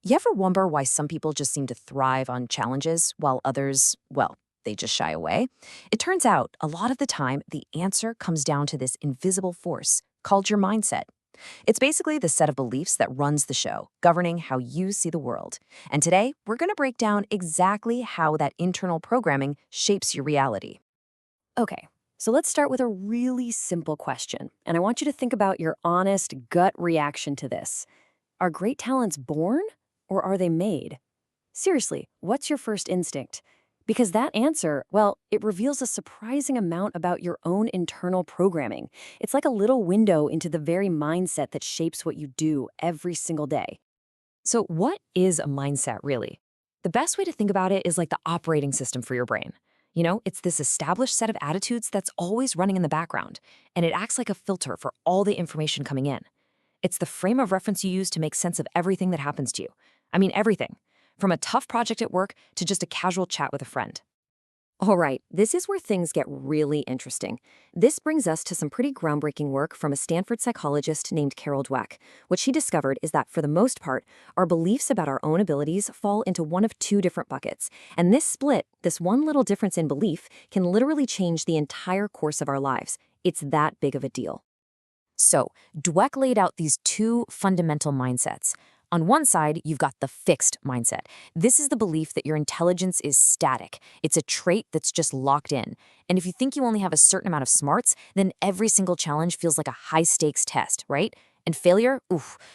You ever wonder why some people just seem to thrive on challenges while others, well, they just shy away? It turns out a lot of the time, the answer comes down to this invisible force called your mindset. It's basically the set of beliefs that runs the show, governing how you see the world. And today, we're going to break down exactly how that internal programming shapes your reality. Okay, so let's start with a really simple question. And I want you to think about your honest gut reaction to this. Are great talents born or are they made? Seriously, what's your first instinct? Because that answer, well, it reveals a surprising amount about your own internal programming. It's like a little window into the very mindset that shapes what you do every single day. So, what is a mindset really? The best way to think about it is like the operating system for your brain. It's this established set of attitudes that's always running in the background, and it acts like a filter for all the information coming in. It's the frame of reference you use to make sense of everything that happens to you. I mean, everything. From a tough project at work to just a casual chat with a friend. All right, this is where things get really interesting. This brings us to some pretty groundbreaking work from a Stanford psychologist named Carol Dweck. What she discovered is that, for the most part, our beliefs about our own abilities fall into one of two different buckets. And this split, this one little difference in belief, can literally change the entire course of our lives. It's that big of a deal. So, Dweck laid out these two fundamental mindsets. On one side, you've got the fixed mindset. This is the belief that your intelligence is static. It's a trait that's just locked in. And if you think you only have a certain amount of smarts, then every single challenge feels like a high stakes test, right? And failure,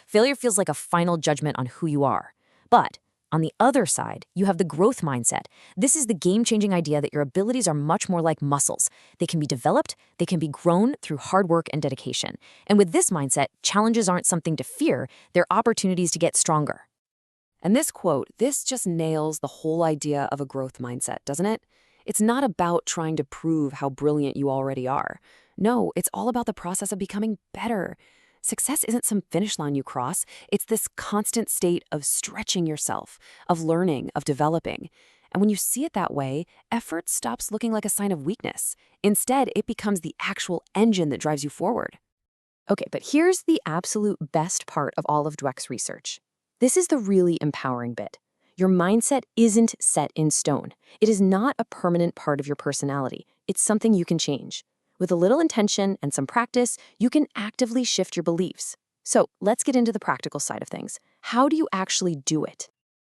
failure feels like a final judgment on who you are. But on the other side, you have the growth mindset. This is the game-changing idea that your abilities are much more like muscles. They can be developed, they can be grown through hard work and dedication. And with this mindset, challenges aren't something to fear, they're opportunities to get stronger. And this quote, this just nails the whole idea of a growth mindset, doesn't it? It's not about trying to prove how brilliant you already are. No, it's all about the process of becoming better. Success isn't some finish line you cross. It's this constant state of stretching yourself, of learning, of developing. And when you see it that way, effort stops looking like a sign of weakness. Instead, it becomes the actual engine that drives you forward. Okay, but here's the absolute best part of all of Dweck's research. This is the really empowering bit. Your mindset isn't set in stone. It is not a permanent part of your personality. It's something you can change. With a little intention and some practice, you can actively shift your beliefs. So let's get into the practical side of things. How do you actually do it?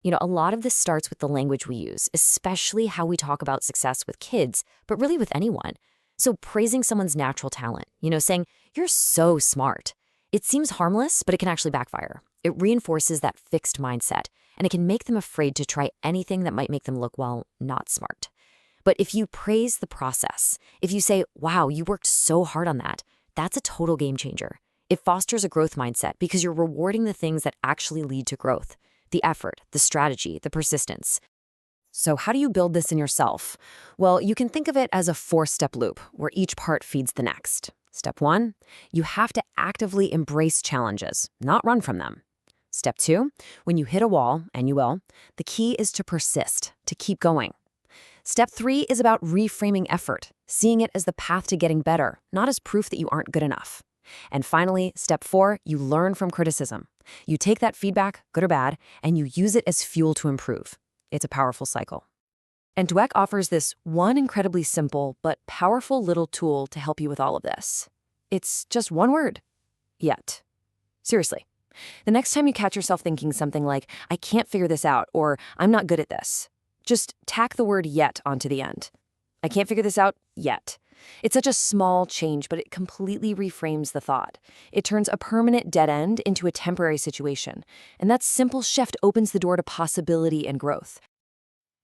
A lot of this starts with the language we use, especially how we talk about success with kids, but really with anyone. So praising someone's natural talent, saying, "You're so smart." It seems harmless, but it can actually backfire. It reinforces that fixed mindset, and it can make them afraid to try anything that might make them look, well, not smart. But if you praise the process, if you say, "Wow, you worked so hard on that," that's a total game changer. It fosters a growth mindset because you're rewarding the things that actually lead to growth: the effort, the strategy, the persistence. So how do you build this in yourself? Well, you can think of it as a four-step loop where each part feeds the next. Step one, you have to actively embrace challenges, not run from them. Step two, when you hit a wall, and you will, the key is to persist, to keep going. Step three is about reframing effort, seeing it as the path to getting better, not as proof that you aren't good enough. And finally, step four, you learn from criticism. You take that feedback, good or bad, and you use it as fuel to improve. It's a powerful cycle. And Dweck offers this one incredibly simple but powerful little tool to help you with all of this. It's just one word: yet. Seriously. The next time you catch yourself thinking something like, "I can't figure this out," or "I'm not good at this," just tack the word "yet" onto the end. I can't figure this out yet. It's such a small change, but it completely reframes the thought. It turns a permanent dead end into a temporary situation. And that simple shift opens the door to possibility and growth.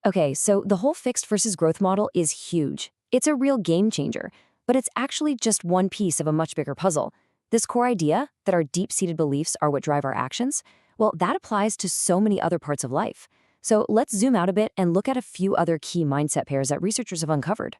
Okay, so the whole fixed versus growth model is huge. It's a real game changer, but it's actually just one piece of a much bigger puzzle. This core idea that our deep-seated beliefs are what drive our actions, well, that applies to so many other parts of life. So let's zoom out a bit and look at a few other key mindset pairs that researchers have uncovered.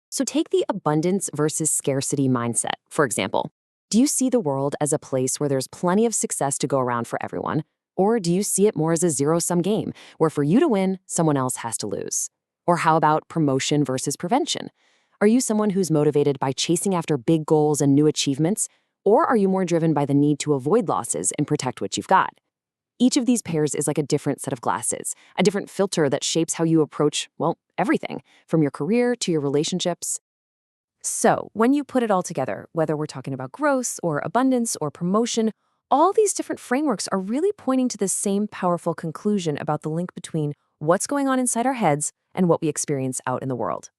So take the abundance versus scarcity mindset, for example. Do you see the world as a place where there's plenty of success to go around for everyone? Or do you see it more as a zero-sum game, where for you to win, someone else has to lose? Or how about promotion versus prevention? Are you someone who's motivated by chasing after big goals and new achievements? Or are you more driven by the need to avoid losses and protect what you've got? Each of these pairs is like a different set of glasses, a different filter that shapes how you approach, well, everything, from your career to your relationships. So, when you put it all together, whether we're talking about growth or abundance or promotion, all these different frameworks are really pointing to the same powerful conclusion about the link between what's going on inside our heads and what we experience out in the world.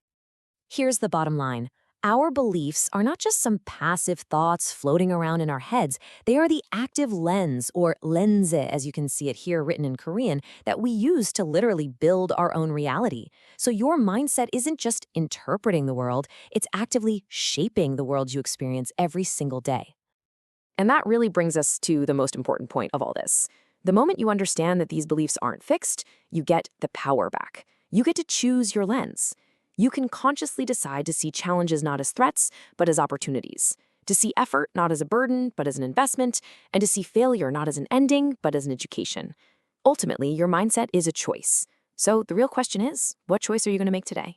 Here's the bottom line. Our beliefs are not just some passive thoughts floating around in our heads. They are the active lens, or lense, as you can see it here written in Korean, that we use to literally build our own reality. So your mindset isn't just interpreting the world, it's actively shaping the world you experience every single day. And that really brings us to the most important point of all this. The moment you understand that these beliefs aren't fixed, you get the power back. You get to choose your lens. You can consciously decide to see challenges not as threats, but as opportunities. To see effort not as a burden, but as an investment, and to see failure not as an ending, but as an education. Ultimately, your mindset is a choice. So the real question is, what choice are you going to make today?